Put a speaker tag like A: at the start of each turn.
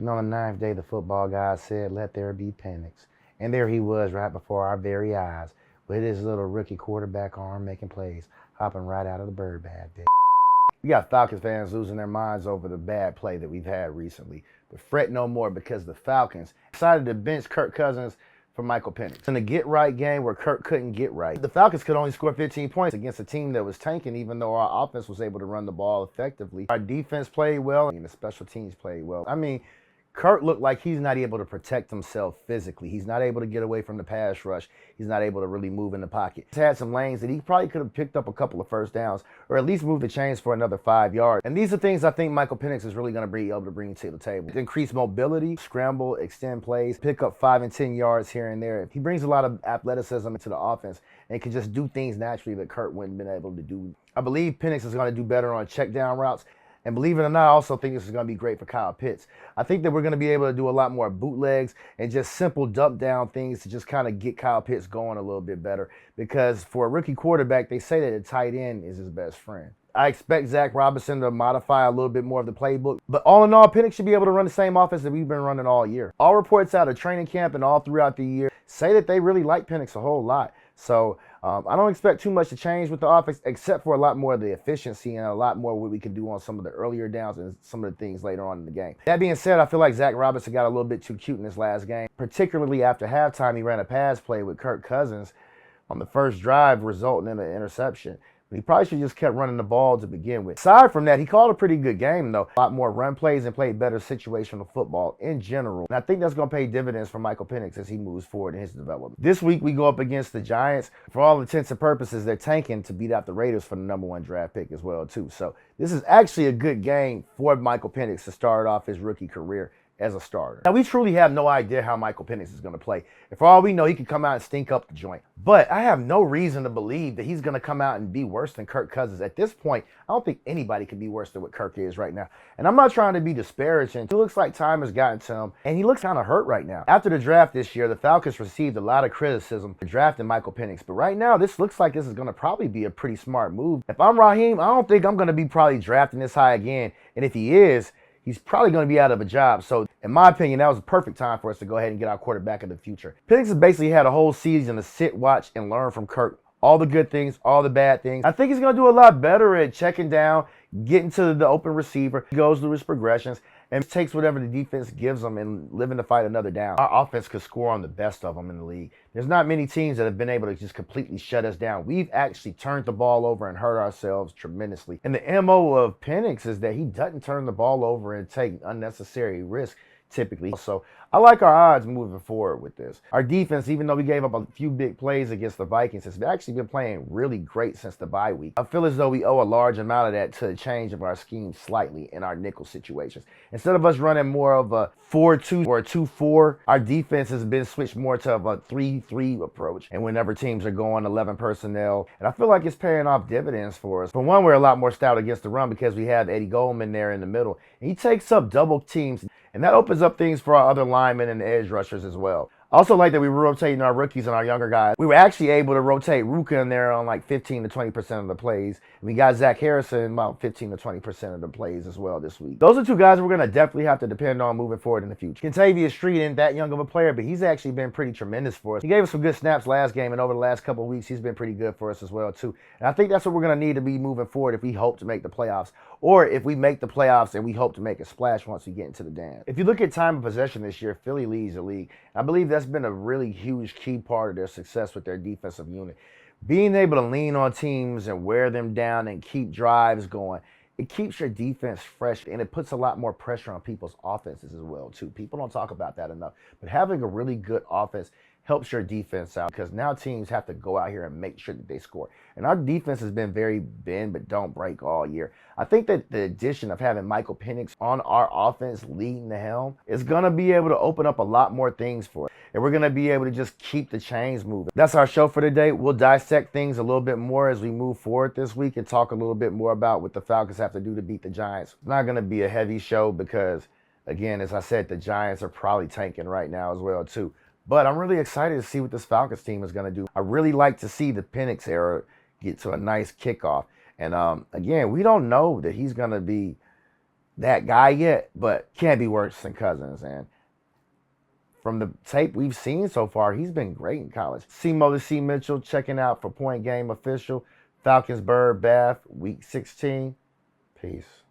A: And on the ninth day, the football God said, "Let there be Penix." And there he was right before our very eyes with his little rookie quarterback arm making plays, hopping right out of the bird bag. We got Falcons fans losing their minds over the bad play that we've had recently. But fret no more because the Falcons decided to bench Kirk Cousins for Michael Penix. In a get-right game where Kirk couldn't get right, the Falcons could only score 15 points against a team that was tanking, even though our offense was able to run the ball effectively. Our defense played well, and the special teams played well. Kirk looked like he's not able to protect himself physically. He's not able to get away from the pass rush. He's not able to really move in the pocket. He's had some lanes that he probably could have picked up a couple of first downs or at least moved the chains for another 5 yards. And these are things I think Michael Penix is really going to be able to bring to the table. Increase mobility, scramble, extend plays, pick up 5 and 10 yards here and there. He brings a lot of athleticism into the offense and can just do things naturally that Kirk wouldn't have been able to do. I believe Penix is going to do better on check down routes. And believe it or not, I also think this is going to be great for Kyle Pitts. I think that we're going to be able to do a lot more bootlegs and just simple dump down things to just kind of get Kyle Pitts going a little bit better. Because for a rookie quarterback, they say that a tight end is his best friend. I expect Zach Robinson to modify a little bit more of the playbook. But all in all, Penix should be able to run the same offense that we've been running all year. All reports out of training camp and all throughout the year say that they really like Penix a whole lot. So I don't expect too much to change with the offense, except for a lot more of the efficiency and a lot more what we can do on some of the earlier downs and some of the things later on in the game. That being said, I feel like Zach Robinson got a little bit too cute in this last game, particularly after halftime. He ran a pass play with Kirk Cousins on the first drive, resulting in an interception. He probably should have just kept running the ball to begin with. Aside from that, he called a pretty good game, though. A lot more run plays and played better situational football in general. And I think that's going to pay dividends for Michael Penix as he moves forward in his development. This week, we go up against the Giants. For all intents and purposes, they're tanking to beat out the Raiders for the #1 draft pick as well, too. So this is actually a good game for Michael Penix to start off his rookie career as a starter. Now, we truly have no idea how Michael Penix is going to play. And for all we know, he could come out and stink up the joint. But I have no reason to believe that he's going to come out and be worse than Kirk Cousins. At this point, I don't think anybody can be worse than what Kirk is right now. And I'm not trying to be disparaging. It looks like time has gotten to him, and he looks kind of hurt right now. After the draft this year, the Falcons received a lot of criticism for drafting Michael Penix. But right now, this looks like this is going to probably be a pretty smart move. If I'm Raheem, I don't think I'm going to be probably drafting this high again. And if he is, he's probably going to be out of a job. So, in my opinion, that was a perfect time for us to go ahead and get our quarterback of the future. Penix has basically had a whole season to sit, watch, and learn from Kirk. All the good things, all the bad things. I think he's going to do a lot better at checking down, getting to the open receiver. He goes through his progressions and takes whatever the defense gives him and living to fight another down. Our offense could score on the best of them in the league. There's not many teams that have been able to just completely shut us down. We've actually turned the ball over and hurt ourselves tremendously. And the MO of Penix is that he doesn't turn the ball over and take unnecessary risks typically. So I like our odds moving forward with this. Our defense, even though we gave up a few big plays against the Vikings, has actually been playing really great since the bye week. I feel as though we owe a large amount of that to the change of our scheme slightly in our nickel situations. Instead of us running more of a 4-2 or a 2-4, our defense has been switched more to a 3-3 approach. And whenever teams are going 11 personnel, and I feel like it's paying off dividends for us. For one, we're a lot more stout against the run because we have Eddie Goldman there in the middle. And he takes up double teams, and that opens up things for our other linemen and edge rushers as well. I also like that we were rotating our rookies and our younger guys. We were actually able to rotate Ruka in there on like 15 to 20% of the plays. And we got Zach Harrison about 15 to 20% of the plays as well this week. Those are two guys we're going to definitely have to depend on moving forward in the future. Kentavius Street isn't that young of a player, but he's actually been pretty tremendous for us. He gave us some good snaps last game, and over the last couple of weeks, he's been pretty good for us as well too. And I think that's what we're going to need to be moving forward if we hope to make the playoffs, or if we make the playoffs and we hope to make a splash once we get into the dance. If you look at time of possession this year, Philly leads the league. I believe that's been a really huge key part of their success with their defensive unit. Being able to lean on teams and wear them down and keep drives going, it keeps your defense fresh, and it puts a lot more pressure on people's offenses as well too. People don't talk about that enough, but having a really good offense helps your defense out because now teams have to go out here and make sure that they score. And our defense has been very bend but don't break all year. I think that the addition of having Michael Penix on our offense leading the helm is going to be able to open up a lot more things for us. And we're going to be able to just keep the chains moving. That's our show for today. We'll dissect things a little bit more as we move forward this week and talk a little bit more about what the Falcons have to do to beat the Giants. It's not going to be a heavy show because, again, as I said, the Giants are probably tanking right now as well too. But I'm really excited to see what this Falcons team is going to do. I really like to see the Penix era get to a nice kickoff. And again, we don't know that he's going to be that guy yet, but can't be worse than Cousins. And from the tape we've seen so far, he's been great in college. Simo the C. Mitchell checking out for Point Game Official. Falcons Bird Bath, Week 16. Peace.